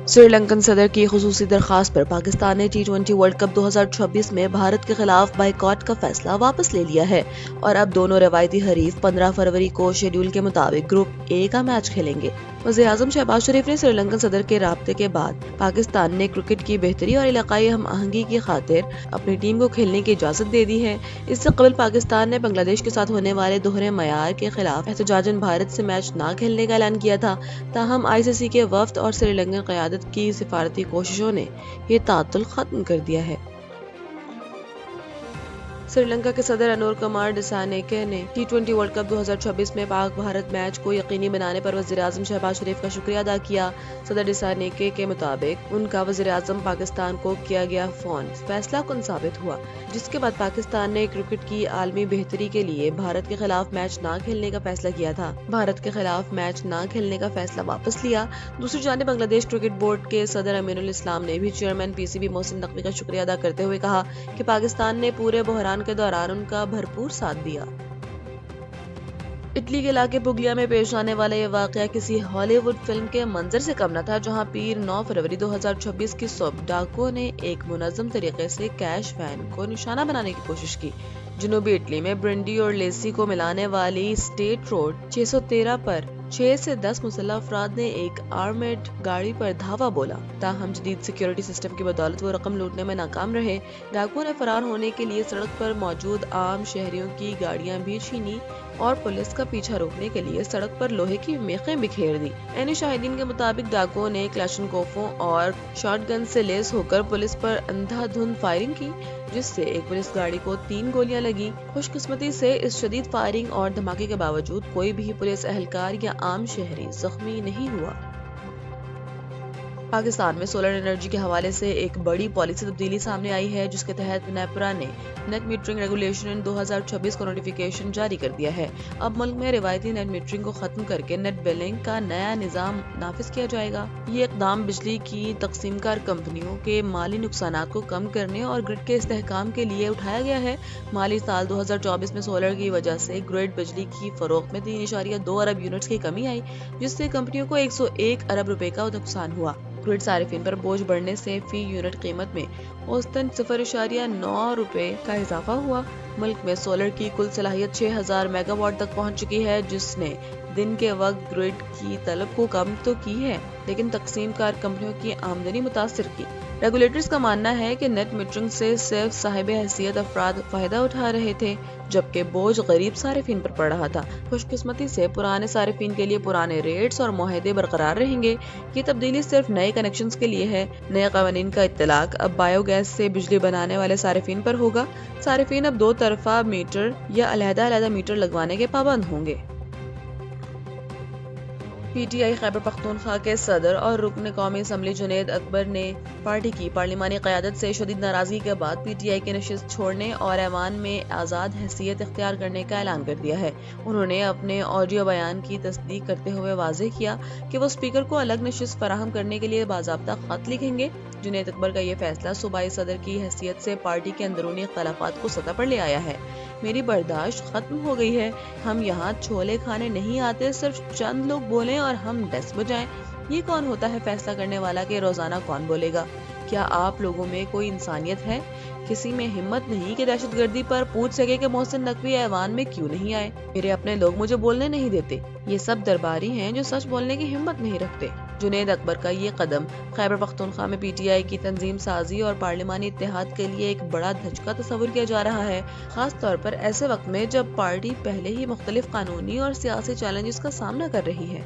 سری لنکن صدر کی خصوصی درخواست پر پاکستان نے T20 ورلڈ کپ 2026 میں بھارت کے خلاف بائیکاٹ کا فیصلہ واپس لے لیا ہے اور اب دونوں روایتی حریف 15 فروری کو شیڈول کے مطابق گروپ اے کا میچ کھیلیں گے۔ وزیر اعظم شہباز شریف نے سری لنکن صدر کے رابطے کے بعد پاکستان نے کرکٹ کی بہتری اور علاقائی ہم آہنگی کی خاطر اپنی ٹیم کو کھیلنے کی اجازت دے دی ہے۔ اس سے قبل پاکستان نے بنگلہ دیش کے ساتھ ہونے والے دوہرے معیار کے خلاف احتجاجاً بھارت سے میچ نہ کھیلنے کا اعلان کیا تھا، تاہم ICC کے وفد اور سری لنکن قیادت کی سفارتی کوششوں نے یہ تعطل ختم کر دیا ہے۔ سری لنکا کے صدر انور کمار ڈسانیکے نے T20 ورلڈ کپ 2026 میں پاک بھارت میچ کو یقینی بنانے پر وزیر اعظم شہباز شریف کا شکریہ ادا کیا۔ صدر ڈسانیکے کے مطابق ان کا وزیر اعظم پاکستان کو کیا گیا فون فیصلہ کن ثابت ہوا، جس کے بعد پاکستان نے کرکٹ کی عالمی بہتری کے لیے بھارت کے خلاف میچ نہ کھیلنے کا فیصلہ کیا تھا۔ بھارت کے خلاف میچ نہ کھیلنے کا فیصلہ واپس لیا۔ دوسری جانب بنگلہ دیش کرکٹ بورڈ کے صدر امین الاسلام نے بھی چیئرمین PCB محسن نقوی کا شکریہ ادا کرتے ہوئے کہا کہ پاکستان نے پورے بحران کے دوران ان کا بھرپور ساتھ دیا۔ اٹلی کے علاقے پگلیا میں پیش آنے والا یہ واقعہ کسی ہالی ووڈ فلم کے منظر سے کم نہ تھا، جہاں پیر 9 فروری 2026 کی صبح ڈاکوؤں نے ایک منظم طریقے سے کیش وین کو نشانہ بنانے کی کوشش کی۔ جنوبی اٹلی میں برنڈی اور لیسی کو ملانے والی اسٹیٹ روڈ 613 پر 6 سے 10 مسلح افراد نے ایک آرمڈ گاڑی پر دھاوا بولا، تاہم جدید سیکیورٹی سسٹم کی بدولت وہ رقم لوٹنے میں ناکام رہے۔ ڈاکوؤں نے فرار ہونے کے لیے سڑک پر موجود عام شہریوں کی گاڑیاں بھی چھینی اور پولیس کا پیچھا روکنے کے لیے سڑک پر لوہے کی میخیں بکھیر دی۔ عینی شاہدین کے مطابق ڈاکوؤں نے کلاشنکوفوں اور شاٹ گن سے لیس ہو کر پولیس پر اندھا دھند فائرنگ کی، جس سے ایک پولیس گاڑی کو 3 گولیاں لگیں۔ خوش قسمتی سے اس شدید فائرنگ اور دھماکے کے باوجود کوئی بھی پولیس اہلکار یا عام شہری زخمی نہیں ہوا۔ پاکستان میں سولر انرجی کے حوالے سے ایک بڑی پالیسی تبدیلی سامنے آئی ہے، جس کے تحت نیپرا نے نیٹ میٹرنگ ریگولیشن 2026 کا نوٹیفیکیشن جاری کر دیا ہے۔ اب ملک میں روایتی نیٹ میٹرنگ کو ختم کر کے نیٹ بلنگ کا نیا نظام نافذ کیا جائے گا۔ یہ اقدام بجلی کی تقسیم کار کمپنیوں کے مالی نقصانات کو کم کرنے اور گرڈ کے استحکام کے لیے اٹھایا گیا ہے۔ مالی سال 2024 میں سولر کی وجہ سے گرڈ بجلی کی فروخت میں 3.2 ارب یونٹس کی کمی آئی، جس سے کمپنیوں کو 101 ارب روپے کا نقصان ہوا۔ گرڈ صارفین پر بوجھ بڑھنے سے فی یونٹ قیمت میں اوسطاً 0.9 روپے کا اضافہ ہوا۔ ملک میں سولر کی کل صلاحیت 6000 میگا واٹ تک پہنچ چکی ہے، جس نے دن کے وقت گرڈ کی طلب کو کم تو کی ہے، لیکن تقسیم کار کمپنیوں کی آمدنی متاثر کی۔ ریگولیٹرز کا ماننا ہے کہ نیٹ میٹرنگ سے صرف صاحب حیثیت افراد فائدہ اٹھا رہے تھے، جبکہ بوجھ غریب صارفین پر پڑ رہا تھا۔ خوش قسمتی سے پرانے صارفین کے لیے پرانے ریٹس اور معاہدے برقرار رہیں گے۔ یہ تبدیلی صرف نئے کنیکشنز کے لیے ہے۔ نئے قوانین کا اطلاق اب بایو گیس سے بجلی بنانے والے صارفین پر ہوگا۔ صارفین اب 2 طرفہ میٹر یا علیحدہ میٹر لگوانے کے پابند ہوں گے۔ PTI خیبر پختونخوا کے صدر اور رکن قومی اسمبلی جنید اکبر نے پارٹی کی پارلیمانی قیادت سے شدید ناراضگی کے بعد PTI کی نشست چھوڑنے اور ایوان میں آزاد حیثیت اختیار کرنے کا اعلان کر دیا ہے۔ انہوں نے اپنے آڈیو بیان کی تصدیق کرتے ہوئے واضح کیا کہ وہ اسپیکر کو الگ نشست فراہم کرنے کے لیے باضابطہ خط لکھیں گے۔ جنید اکبر کا یہ فیصلہ صوبائی صدر کی حیثیت سے پارٹی کے اندرونی اختلافات کو سطح پر لے آیا ہے۔ میری برداشت ختم ہو گئی ہے۔ ہم یہاں چھولے کھانے نہیں آتے، صرف چند لوگ بولیں اور ہم ڈیسک بجائیں۔ یہ کون ہوتا ہے فیصلہ کرنے والا کہ روزانہ کون بولے گا؟ کیا آپ لوگوں میں کوئی انسانیت ہے؟ کسی میں ہمت نہیں کہ دہشت گردی پر پوچھ سکے کہ محسن نقوی ایوان میں کیوں نہیں آئے؟ میرے اپنے لوگ مجھے بولنے نہیں دیتے۔ یہ سب درباری ہیں جو سچ بولنے کی ہمت نہیں رکھتے۔ جنید اکبر کا یہ قدم خیبر پختونخوا میں PTI کی تنظیم سازی اور پارلیمانی اتحاد کے لیے ایک بڑا دھچکا تصور کیا جا رہا ہے، خاص طور پر ایسے وقت میں جب پارٹی پہلے ہی مختلف قانونی اور سیاسی چیلنجز کا سامنا کر رہی ہے۔